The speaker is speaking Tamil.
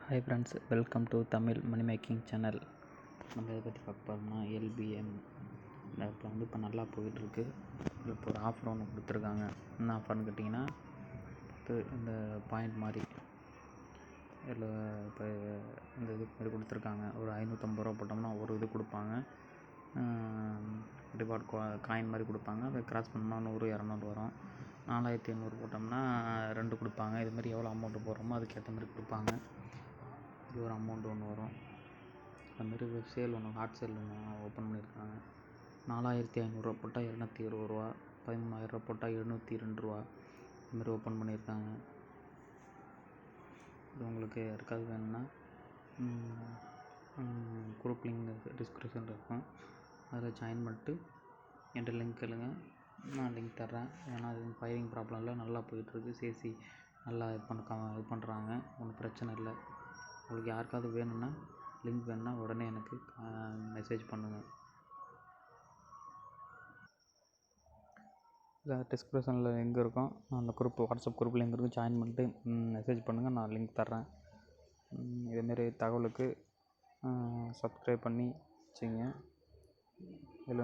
Hi friends, welcome to Tamil Mani making channel. நம்ம இதை பற்றி பார்க்க போகிறோம்னா எல்பிஎம் இந்த ஆப்பில் இப்போ நல்லா போயிட்டுருக்கு. இப்போ ஒரு ஆஃபர் ஒன்று கொடுத்துருக்காங்க. என்ன ஆஃபர்னு கேட்டிங்கன்னா, இந்த பாயிண்ட் மாதிரி இதில் இப்போ இந்த இது மாதிரி கொடுத்துருக்காங்க. ஒரு 550 ரூபா போட்டோம்னா ஒரு இது கொடுப்பாங்க, ரிவார்ட் காயின் மாதிரி கொடுப்பாங்க. அதை கிராஸ் பண்ணோம்னா 100 200 வரும். 4500 போட்டோம்னா 2 கொடுப்பாங்க. இதுமாதிரி எவ்வளோ அமௌண்ட்டு போடுறோமோ அதுக்கேற்ற மாதிரி கொடுப்பாங்க. இது ஒரு அமௌண்ட் ஒன்று வரும். அதுமாரி சேல் ஒன்று ஹாட் சேல் ஒன்று ஓப்பன் பண்ணியிருக்காங்க. 4500 போட்டால் 220 ரூபா, 13000 போட்டால் 702 ரூபா, இதுமாதிரி ஓப்பன் பண்ணியிருக்காங்க. இது உங்களுக்கு யாருக்காவது வேணும்னா குரூப் லிங்க் டிஸ்கிரிப்ஷனில் இருக்கும், அதில் ஜாயின் பண்ணிட்டு என்கிட்ட லிங்க் கேளுங்க, நான் லிங்க் தர்றேன். ஏன்னா அது ஃபயரிங் ப்ராப்ளம் இல்லை, நல்லா போயிட்டுருக்கு. சிசி நல்லா இது பண்ணுறாங்க, ஒன்றும் பிரச்சனை இல்லை. உங்களுக்கு யாருக்காவது வேணும்னா லிங்க் வேணும்னா உடனே எனக்கு மெசேஜ் பண்ணுங்கள். இல்லை டிஸ்கிரிப்ஷனில் லிங்க் இருக்கும், அந்த குரூப் வாட்ஸ்அப் குரூப் லிங்க் இருக்கும், ஜாயின் பண்ணிட்டு மெசேஜ் பண்ணுங்கள், நான் லிங்க் தர்றேன். இதேமாரி தகவலுக்கு சப்ஸ்கிரைப் பண்ணி வச்சுங்க. இதில்